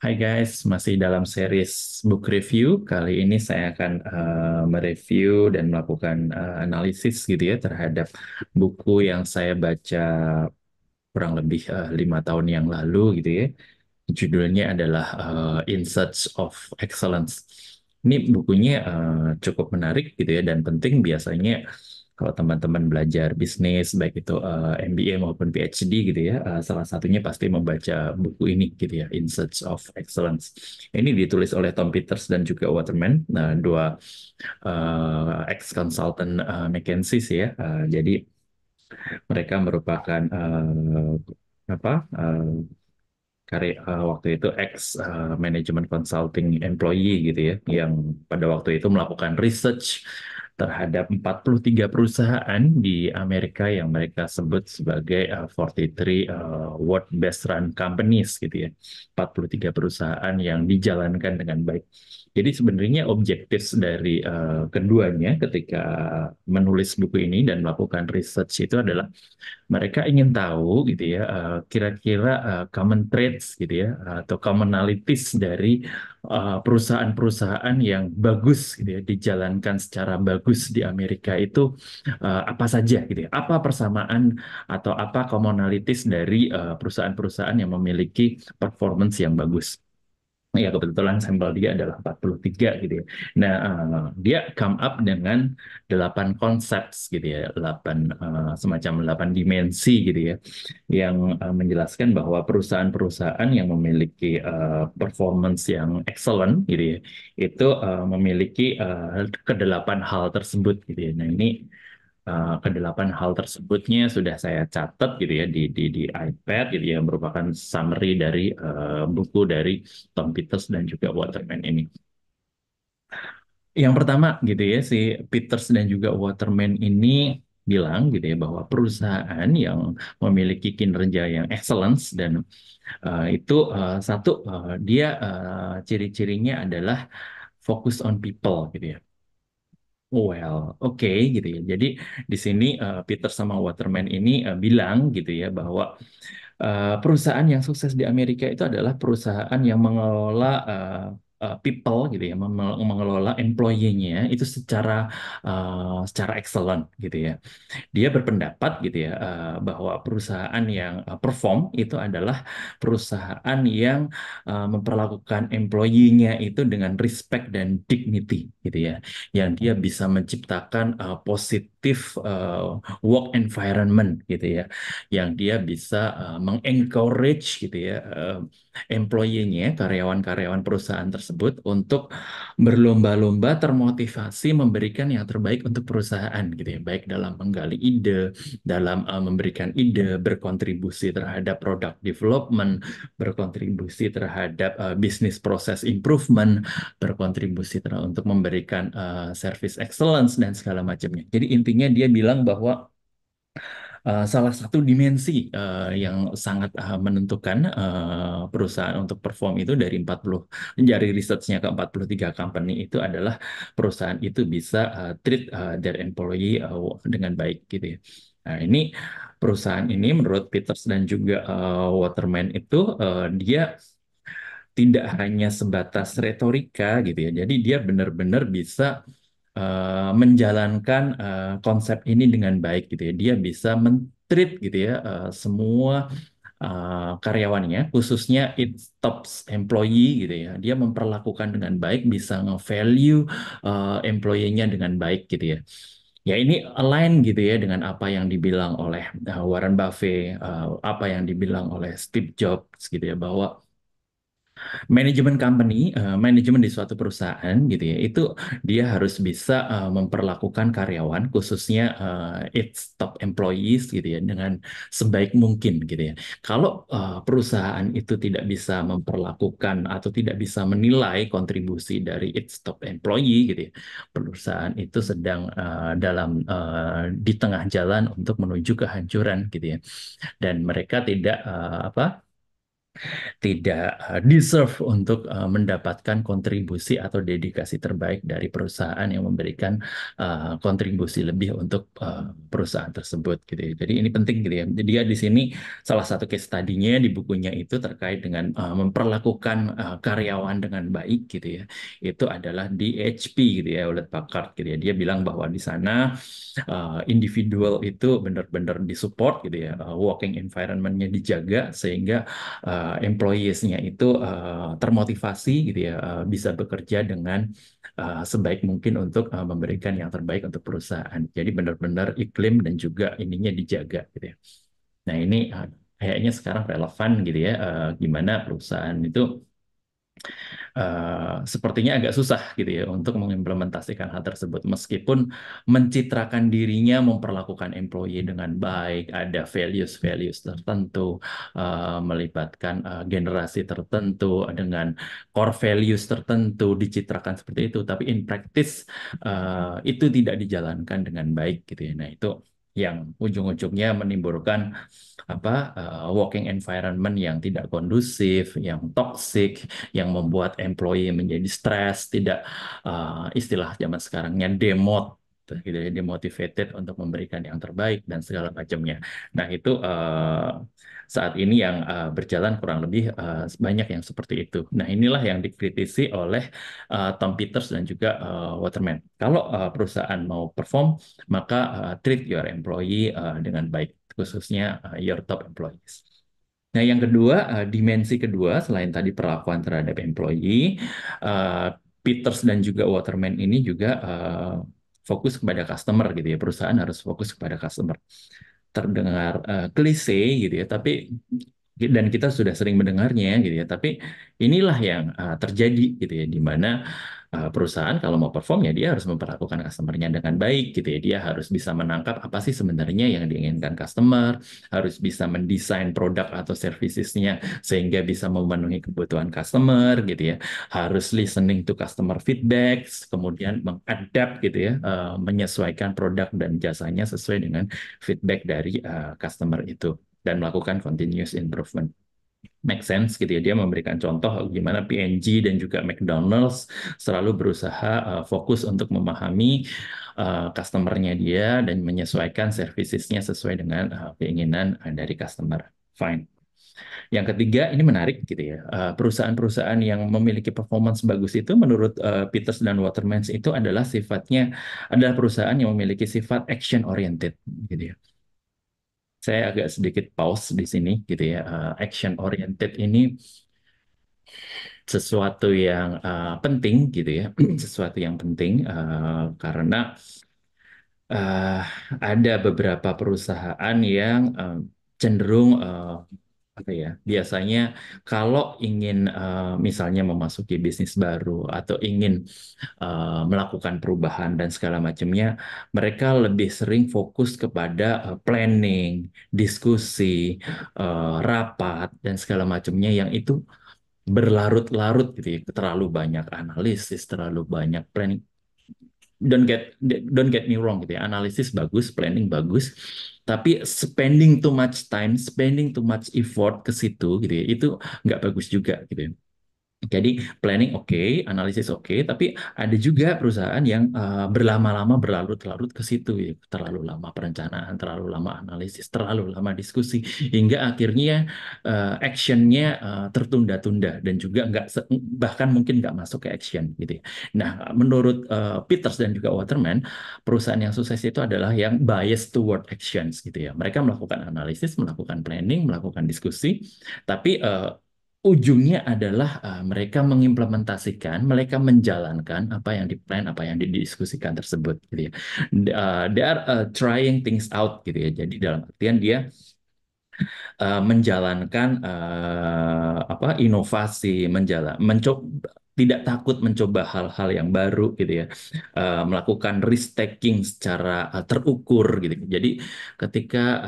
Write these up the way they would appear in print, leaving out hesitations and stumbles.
Hai guys, masih dalam series book review. Kali ini saya akan mereview dan melakukan analisis gitu ya terhadap buku yang saya baca kurang lebih 5 tahun yang lalu gitu ya. Judulnya adalah In Search of Excellence. Ini bukunya cukup menarik gitu ya dan penting biasanya kalau teman-teman belajar bisnis baik itu MBA maupun PhD gitu ya, salah satunya pasti membaca buku ini gitu ya, In Search of Excellence. Ini ditulis oleh Tom Peters dan juga Waterman, dua ex-consultant McKinsey sih ya. Jadi mereka merupakan apa? Waktu itu ex manajemen consulting employee gitu ya, yang pada waktu itu melakukan research terhadap 43 perusahaan di Amerika yang mereka sebut sebagai 43 World Best Run Companies gitu ya. 43 perusahaan yang dijalankan dengan baik. Jadi sebenarnya objektif dari keduanya ketika menulis buku ini dan melakukan research itu adalah mereka ingin tahu gitu ya, kira-kira common traits gitu ya, atau commonalities dari perusahaan-perusahaan yang bagus gitu ya, dijalankan secara bagus di Amerika itu apa saja gitu ya. Apa persamaan atau apa commonalities dari perusahaan-perusahaan yang memiliki performance yang bagus. Ya, kebetulan sampel dia adalah 43 gitu ya. Nah, dia come up dengan 8 konsep gitu ya, 8 semacam 8 dimensi gitu ya, yang menjelaskan bahwa perusahaan-perusahaan yang memiliki performance yang excellent gitu ya, itu memiliki kedelapan hal tersebut gitu ya. Nah, ini kedelapan hal tersebutnya sudah saya catat gitu ya di iPad gitu ya, merupakan summary dari buku dari Tom Peters dan juga Waterman ini. Yang pertama gitu ya, si Peters dan juga Waterman ini bilang gitu ya bahwa perusahaan yang memiliki kinerja yang excellence dan itu satu, dia ciri-cirinya adalah focus on people gitu ya. Well, oke gitu ya. Jadi di sini Peter sama Waterman ini bilang gitu ya bahwa perusahaan yang sukses di Amerika itu adalah perusahaan yang mengelola people gitu ya, mengelola employee-nya itu secara excellent gitu ya. Dia berpendapat gitu ya, bahwa perusahaan yang perform itu adalah perusahaan yang memperlakukan employee-nya itu dengan respect dan dignity gitu ya, yang dia bisa menciptakan positif work environment gitu ya, yang dia bisa mengencourage gitu ya, employee-nya, karyawan-karyawan perusahaan tersebut untuk berlomba-lomba termotivasi memberikan yang terbaik untuk perusahaan gitu ya, baik dalam menggali ide, dalam memberikan ide, berkontribusi terhadap product development, berkontribusi terhadap business process improvement, berkontribusi untuk memberikan service excellence dan segala macamnya. Jadi intinya dia bilang bahwa salah satu dimensi yang sangat menentukan perusahaan untuk perform itu dari researchnya ke 43 company itu adalah perusahaan itu bisa treat their employee dengan baik gitu ya. Nah, ini perusahaan ini menurut Peters dan juga Waterman itu dia tidak hanya sebatas retorika gitu ya. Jadi dia benar-benar bisa menjalankan konsep ini dengan baik gitu ya. Dia bisa men-treat gitu ya semua karyawannya, khususnya its top employee gitu ya. Dia memperlakukan dengan baik, bisa nge-value employee-nya dengan baik gitu ya. Ya ini align gitu ya dengan apa yang dibilang oleh Warren Buffett, apa yang dibilang oleh Steve Jobs gitu ya, bahwa manajemen company, manajemen di suatu perusahaan gitu ya, itu dia harus bisa memperlakukan karyawan, khususnya its top employees gitu ya, dengan sebaik mungkin gitu ya. Kalau perusahaan itu tidak bisa memperlakukan atau tidak bisa menilai kontribusi dari its top employee gitu ya, perusahaan itu sedang di tengah jalan untuk menuju kehancuran gitu ya. Dan mereka tidak deserve untuk mendapatkan kontribusi atau dedikasi terbaik dari perusahaan yang memberikan kontribusi lebih untuk perusahaan tersebut gitu ya. Jadi ini penting gitu ya. Jadi dia di sini salah satu case study-nya di bukunya itu terkait dengan memperlakukan karyawan dengan baik gitu ya. Itu adalah di HP gitu ya, Hewlett Packard gitu ya. Dia bilang bahwa di sana individual itu benar-benar disupport gitu ya, working environment-nya dijaga sehingga employees-nya itu termotivasi gitu ya, bisa bekerja dengan sebaik mungkin untuk memberikan yang terbaik untuk perusahaan. Jadi benar-benar iklim dan juga ininya dijaga gitu ya. Nah ini kayaknya sekarang relevan gitu ya, gimana perusahaan itu sepertinya agak susah gitu ya untuk mengimplementasikan hal tersebut meskipun mencitrakan dirinya memperlakukan employee dengan baik, ada values-values tertentu, melibatkan generasi tertentu dengan core values tertentu dicitrakan seperti itu, tapi in practice itu tidak dijalankan dengan baik gitu ya. Nah, itu yang ujung-ujungnya menimbulkan apa working environment yang tidak kondusif, yang toxic, yang membuat employee menjadi stres, tidak istilah zaman sekarangnya gitu ya, demotivated untuk memberikan yang terbaik dan segala macamnya. Nah, itu saat ini yang berjalan kurang lebih banyak yang seperti itu. Nah, inilah yang dikritisi oleh Tom Peters dan juga Waterman. Kalau perusahaan mau perform, maka treat your employee dengan baik, khususnya your top employees. Nah, yang kedua, dimensi kedua selain tadi perlakuan terhadap employee, eh, Peters dan juga Waterman ini juga fokus kepada customer gitu ya. Perusahaan harus fokus kepada customer. Terdengar klise gitu ya, tapi dan kita sudah sering mendengarnya gitu ya. Tapi inilah yang terjadi gitu ya, di mana perusahaan kalau mau perform ya dia harus memperlakukan customernya dengan baik gitu ya. Dia harus bisa menangkap apa sih sebenarnya yang diinginkan customer, harus bisa mendesain produk atau servicesnya sehingga bisa memenuhi kebutuhan customer gitu ya. Harus listening to customer feedback, kemudian mengadapt gitu ya, menyesuaikan produk dan jasanya sesuai dengan feedback dari customer itu dan melakukan continuous improvement. Make sense gitu ya. Dia memberikan contoh gimana P&G dan juga McDonald's selalu berusaha fokus untuk memahami customer-nya dia dan menyesuaikan servicesnya sesuai dengan keinginan dari customer. Fine. Yang ketiga, ini menarik gitu ya. Perusahaan-perusahaan yang memiliki performance bagus itu menurut Peters dan Waterman itu adalah adalah perusahaan yang memiliki sifat action oriented gitu ya. Saya agak sedikit pause di sini gitu ya. Action oriented ini sesuatu yang penting gitu ya, sesuatu yang penting karena eh, ada beberapa perusahaan yang cenderung apa ya, biasanya kalau ingin misalnya memasuki bisnis baru atau ingin melakukan perubahan dan segala macamnya, mereka lebih sering fokus kepada planning, diskusi, rapat dan segala macamnya yang itu berlarut-larut gitu ya, terlalu banyak analisis, terlalu banyak planning. Don't get me wrong gitu ya, analisis bagus, planning bagus, tapi spending too much time, spending too much effort ke situ gitu ya, itu nggak bagus juga gitu ya. Jadi planning oke, analisis oke, tapi ada juga perusahaan yang berlama-lama berlarut-larut ke situ, ya. Terlalu lama perencanaan, terlalu lama analisis, terlalu lama diskusi, hingga akhirnya actionnya tertunda-tunda dan juga nggak bahkan mungkin nggak masuk ke action gitu ya. Nah, menurut Peters dan juga Waterman, perusahaan yang sukses itu adalah yang bias toward actions gitu ya. Mereka melakukan analisis, melakukan planning, melakukan diskusi, tapi ujungnya adalah mereka mengimplementasikan, mereka menjalankan apa yang di-plan, apa yang didiskusikan tersebut, gitu ya. They are trying things out, gitu ya. Jadi dalam artian dia menjalankan apa inovasi, mencoba tidak takut mencoba hal-hal yang baru, gitu ya. Melakukan risk taking secara terukur, gitu. Jadi ketika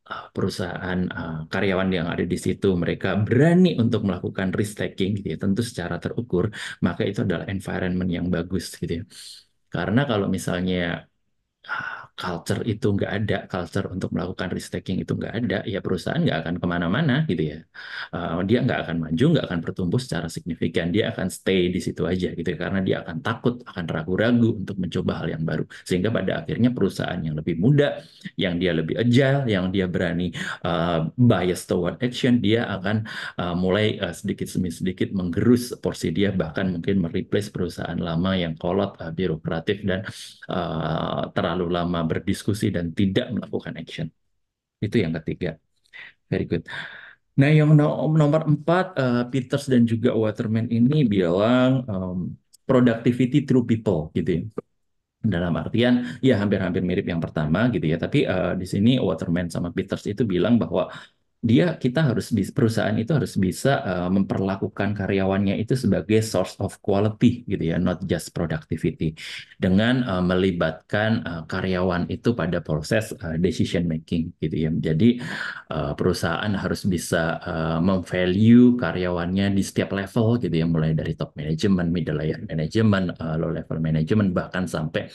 perusahaan karyawan yang ada di situ mereka berani untuk melakukan risk taking gitu ya, tentu secara terukur, maka itu adalah environment yang bagus gitu ya. Karena kalau misalnya culture itu nggak ada, culture untuk melakukan risk taking itu nggak ada, ya perusahaan nggak akan kemana-mana gitu ya. Dia nggak akan maju, nggak akan bertumbuh secara signifikan. Dia akan stay di situ aja gitu ya, karena dia akan takut, akan ragu-ragu untuk mencoba hal yang baru. Sehingga pada akhirnya perusahaan yang lebih muda, yang dia lebih agile, yang dia berani bias toward action, dia akan mulai sedikit demi sedikit menggerus porsi dia, bahkan mungkin mereplace perusahaan lama yang kolot, birokratif, dan terlalu lama berdiskusi dan tidak melakukan action. Itu yang ketiga. Very good. Nah, yang nomor empat, Peters dan juga Waterman ini bilang productivity through people, gitu ya. Dalam artian, ya hampir-hampir mirip yang pertama gitu ya. Tapi di sini Waterman sama Peters itu bilang bahwa kita harus perusahaan itu harus bisa memperlakukan karyawannya itu sebagai source of quality gitu ya, not just productivity, dengan melibatkan karyawan itu pada proses decision making gitu ya. Jadi perusahaan harus bisa memvalue karyawannya di setiap level gitu ya, mulai dari top management, middle layer management, low level management, bahkan sampai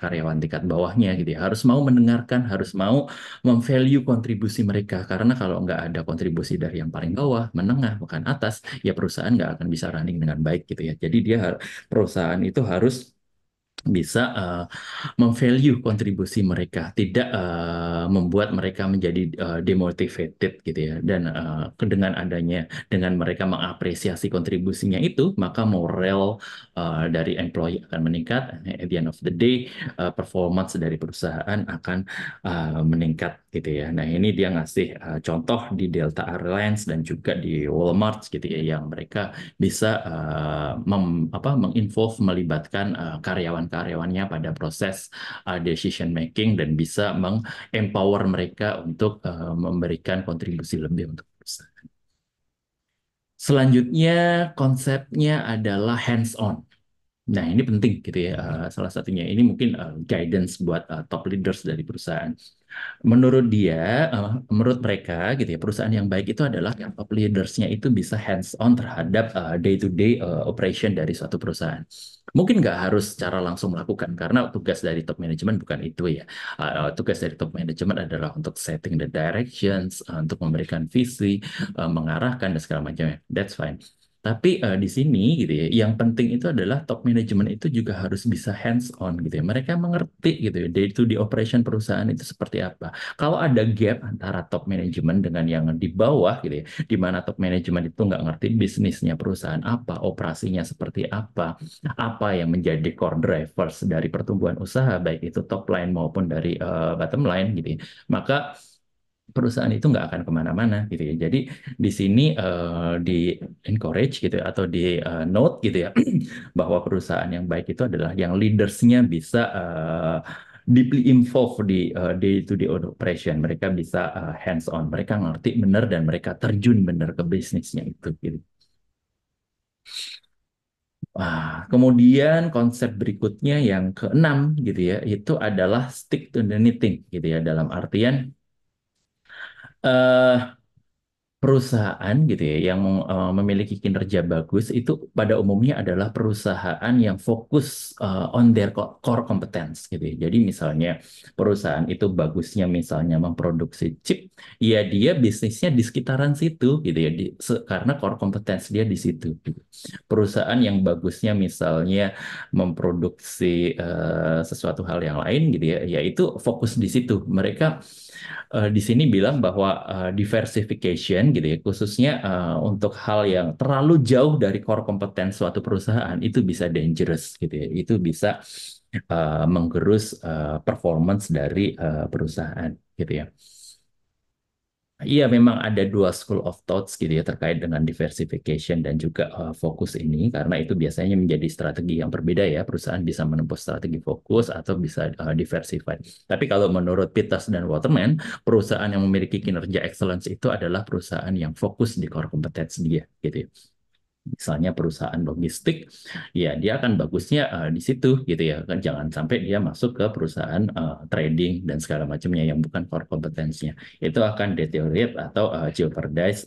karyawan tingkat bawahnya gitu ya, harus mau mendengarkan, harus mau memvalue kontribusi mereka, karena kalau nggak ada kontribusi dari yang paling bawah, menengah, bahkan atas, ya perusahaan nggak akan bisa running dengan baik gitu ya. Jadi perusahaan itu harus bisa memvalue kontribusi mereka, tidak membuat mereka menjadi demotivated gitu ya. Dan dengan mereka mengapresiasi kontribusinya itu, maka moral dari employee akan meningkat. At the end of the day, performance dari perusahaan akan meningkat gitu ya. Nah, ini dia ngasih contoh di Delta Airlines dan juga di Walmart gitu ya, yang mereka bisa menginvolve, melibatkan karyawan-karyawannya pada proses decision making dan bisa mengempower mereka untuk memberikan kontribusi lebih untuk perusahaan. Selanjutnya konsepnya adalah hands on. Nah, ini penting gitu ya. Salah satunya ini mungkin guidance buat top leaders dari perusahaan. Menurut mereka gitu ya, perusahaan yang baik itu adalah yang top leadersnya itu bisa hands on terhadap day-to-day operation dari suatu perusahaan. Mungkin nggak harus secara langsung melakukan, karena tugas dari top management bukan itu ya. Tugas dari top management adalah untuk setting the directions, untuk memberikan visi, mengarahkan dan segala macamnya. That's fine. Tapi di sini gitu ya, yang penting itu adalah top management itu juga harus bisa hands on gitu ya. Mereka mengerti gitu ya, day to day operation perusahaan itu seperti apa. Kalau ada gap antara top management dengan yang di bawah gitu ya, di mana top management itu nggak ngerti bisnisnya perusahaan apa, operasinya seperti apa yang menjadi core drivers dari pertumbuhan usaha, baik itu top line maupun dari bottom line gitu ya. Maka perusahaan itu nggak akan kemana-mana gitu ya. Jadi di sini di encourage gitu ya, atau di note gitu ya, bahwa perusahaan yang baik itu adalah yang leadersnya bisa deeply involved di day-to-day operation. Mereka bisa hands on, mereka ngerti benar dan mereka terjun benar ke bisnisnya itu gitu. Kemudian konsep berikutnya yang keenam gitu ya, itu adalah stick to the knitting gitu ya, dalam artian eh perusahaan gitu ya yang memiliki kinerja bagus itu pada umumnya adalah perusahaan yang fokus on their core competence gitu ya. Jadi misalnya perusahaan itu bagusnya misalnya memproduksi chip, ya dia bisnisnya di sekitaran situ gitu ya, karena core competence dia di situ gitu. Perusahaan yang bagusnya misalnya memproduksi sesuatu hal yang lain gitu ya, yaitu fokus di situ. Mereka di sini bilang bahwa diversification gitu ya, khususnya untuk hal yang terlalu jauh dari core competence suatu perusahaan itu bisa dangerous gitu ya. Itu bisa menggerus performance dari perusahaan gitu ya. Iya, memang ada dua school of thoughts gitu ya terkait dengan diversification dan juga fokus ini, karena itu biasanya menjadi strategi yang berbeda ya. Perusahaan bisa menempuh strategi fokus atau bisa diversify. Tapi kalau menurut Peters dan Waterman, perusahaan yang memiliki kinerja excellence itu adalah perusahaan yang fokus di core competence dia gitu ya. Misalnya perusahaan logistik, ya dia akan bagusnya di situ gitu ya kan, jangan sampai dia masuk ke perusahaan trading dan segala macamnya yang bukan core kompetensinya, itu akan deteriorate atau jeopardize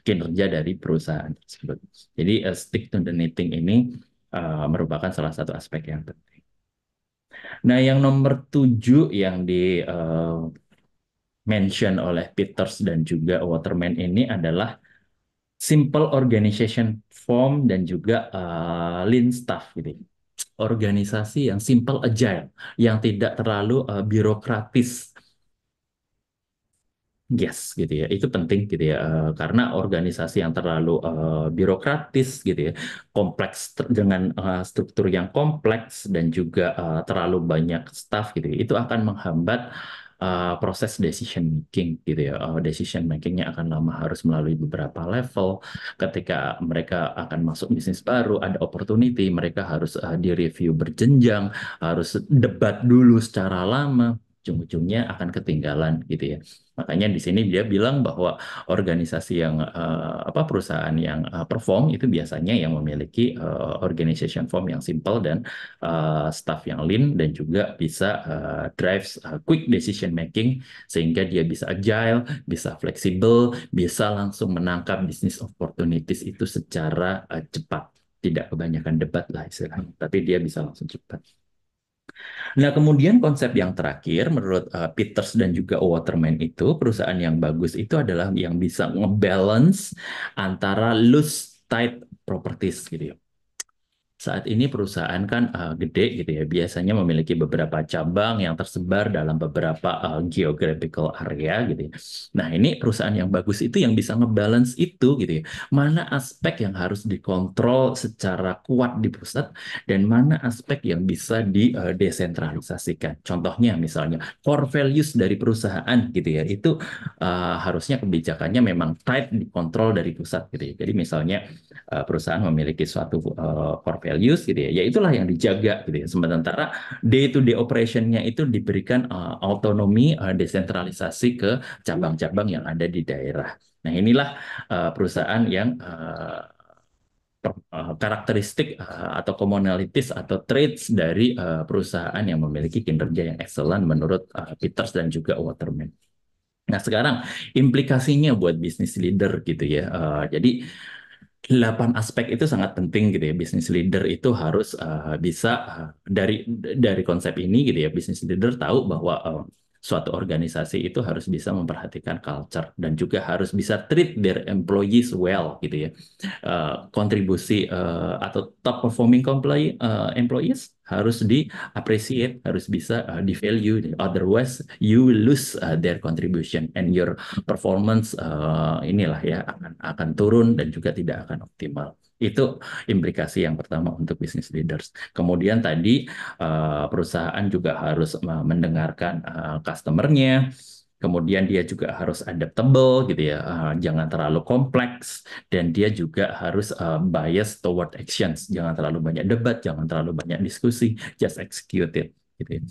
kinerja dari perusahaan tersebut. Jadi stick to the knitting ini merupakan salah satu aspek yang penting. Nah, yang nomor 7 yang di mention oleh Peters dan juga Waterman ini adalah simple organization form dan juga lean staff gitu. Organisasi yang simple agile, yang tidak terlalu birokratis. Yes, gitu ya. Itu penting gitu ya. Karena organisasi yang terlalu birokratis gitu ya, kompleks dengan struktur yang kompleks dan juga terlalu banyak staff gitu ya, itu akan menghambat proses decision making gitu ya. Decision makingnya akan lama, harus melalui beberapa level. Ketika mereka akan masuk bisnis baru, ada opportunity, mereka harus direview berjenjang, harus debat dulu secara lama. Ujung-ujungnya akan ketinggalan gitu ya. Makanya di sini dia bilang bahwa organisasi yang apa, perusahaan yang perform itu biasanya yang memiliki organization form yang simple dan staff yang lean dan juga bisa drive quick decision making sehingga dia bisa agile, bisa fleksibel, bisa langsung menangkap business opportunities itu secara cepat. Tidak kebanyakan debat lah istilahnya, tapi dia bisa langsung cepat. Nah, kemudian konsep yang terakhir menurut Peters dan juga Waterman itu, perusahaan yang bagus itu adalah yang bisa ngebalance antara loose tight properties gitu ya. Saat ini perusahaan kan gede gitu ya, biasanya memiliki beberapa cabang yang tersebar dalam beberapa geographical area gitu ya. Nah, ini perusahaan yang bagus itu yang bisa ngebalance itu gitu ya. Mana aspek yang harus dikontrol secara kuat di pusat dan mana aspek yang bisa didesentralisasikan. Contohnya misalnya core values dari perusahaan gitu ya, itu harusnya kebijakannya memang tight dikontrol dari pusat gitu ya. Jadi misalnya perusahaan memiliki suatu core values gitu ya, ya itulah yang dijaga gitu ya. Sementara day to day operationnya itu diberikan autonomi desentralisasi ke cabang-cabang yang ada di daerah. Nah, inilah perusahaan yang karakteristik atau commonalities atau traits dari perusahaan yang memiliki kinerja yang excellent menurut Peters dan juga Waterman. Nah, sekarang implikasinya buat bisnis leader gitu ya. Jadi 8 aspek itu sangat penting gitu ya. Business leader itu harus bisa dari konsep ini gitu ya. Business leader tahu bahwa suatu organisasi itu harus bisa memperhatikan culture dan juga harus bisa treat their employees well gitu ya. Kontribusi atau top performing employees harus di appreciate, harus bisa di value. Otherwise, you will lose their contribution and your performance inilah ya akan turun dan juga tidak akan optimal. Itu implikasi yang pertama untuk business leaders. Kemudian tadi perusahaan juga harus mendengarkan customer-nya. Kemudian dia juga harus adaptable gitu ya, jangan terlalu kompleks dan dia juga harus bias toward actions, jangan terlalu banyak debat, jangan terlalu banyak diskusi, just execute it gitu ya.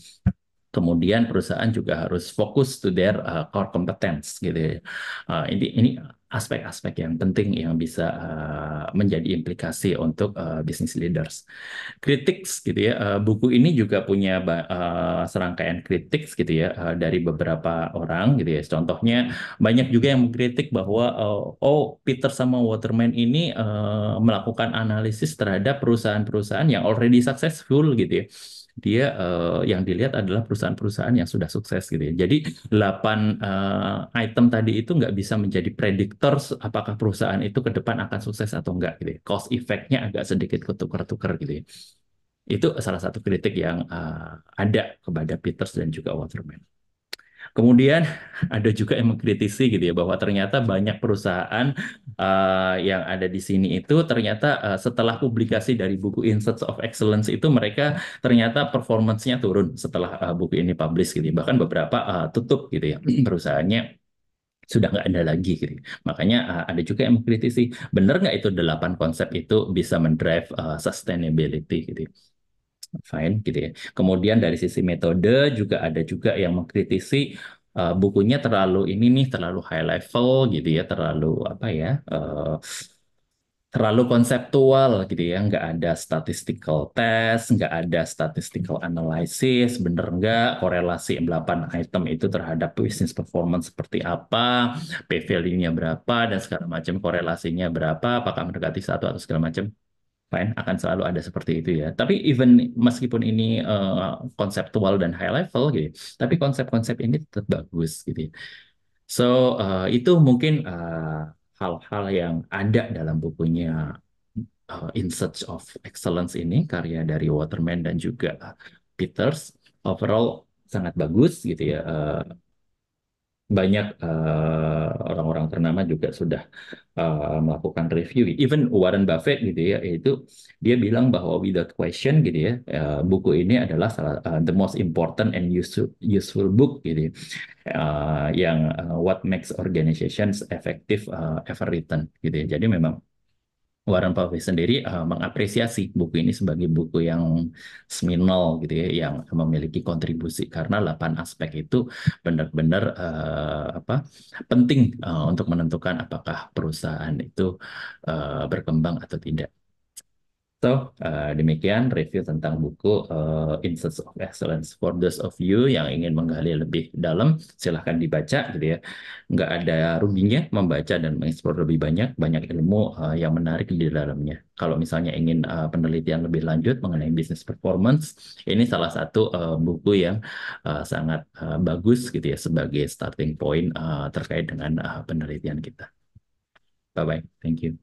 Kemudian perusahaan juga harus fokus to their core competence gitu ya. Ini aspek-aspek yang penting yang bisa menjadi implikasi untuk business leaders. Critics gitu ya. Buku ini juga punya serangkaian critics gitu ya dari beberapa orang gitu ya. Contohnya banyak juga yang mengkritik bahwa oh, Peter sama Waterman ini melakukan analisis terhadap perusahaan-perusahaan yang already successful gitu ya. Dia yang dilihat adalah perusahaan-perusahaan yang sudah sukses gitu ya. Jadi 8 item tadi itu nggak bisa menjadi prediktor apakah perusahaan itu ke depan akan sukses atau enggak gitu ya. Cost effect-nya agak sedikit ketukar-tukar gitu ya. Itu salah satu kritik yang ada kepada Peters dan juga Waterman. Kemudian ada juga yang mengkritisi gitu ya bahwa ternyata banyak perusahaan yang ada di sini itu ternyata setelah publikasi dari buku Insights of Excellence itu mereka ternyata performance-nya turun setelah buku ini publish gitu ya. Bahkan beberapa tutup gitu ya perusahaannya sudah nggak ada lagi gitu. Makanya ada juga yang mengkritisi, benar nggak itu 8 konsep itu bisa mendrive sustainability gitu ya. Fine gitu ya. Kemudian dari sisi metode juga ada juga yang mengkritisi bukunya terlalu ini nih terlalu high level gitu ya, terlalu apa ya? Terlalu konseptual gitu ya, nggak ada statistical test, nggak ada statistical analysis, bener nggak korelasi 8 item itu terhadap business performance seperti apa, P value-nya berapa, dan segala macam korelasinya berapa, apakah mendekati satu atau segala macam. fine, akan selalu ada seperti itu ya. Tapi even meskipun ini konseptual dan high level gitu, tapi konsep-konsep ini tetap bagus gitu ya. So, itu mungkin hal-hal yang ada dalam bukunya In Search of Excellence ini, karya dari Waterman dan juga Peters. Overall sangat bagus gitu ya. Banyak orang-orang ternama juga sudah melakukan review. Even Warren Buffett gitu ya, itu dia bilang bahwa without question gitu ya, buku ini adalah the most important and useful book gitu ya, yang what makes organizations effective ever written gitu ya. Jadi memang Warren Buffett sendiri mengapresiasi buku ini sebagai buku yang seminal gitu ya, yang memiliki kontribusi karena 8 aspek itu benar-benar apa penting untuk menentukan apakah perusahaan itu berkembang atau tidak. So, demikian review tentang buku In Search of Excellence. For those of you yang ingin menggali lebih dalam, silahkan dibaca gitu ya. Nggak ada ruginya membaca dan mengeksplor lebih banyak, banyak ilmu yang menarik di dalamnya. Kalau misalnya ingin penelitian lebih lanjut mengenai business performance, ini salah satu buku yang sangat bagus gitu ya sebagai starting point terkait dengan penelitian kita. Bye-bye. Thank you.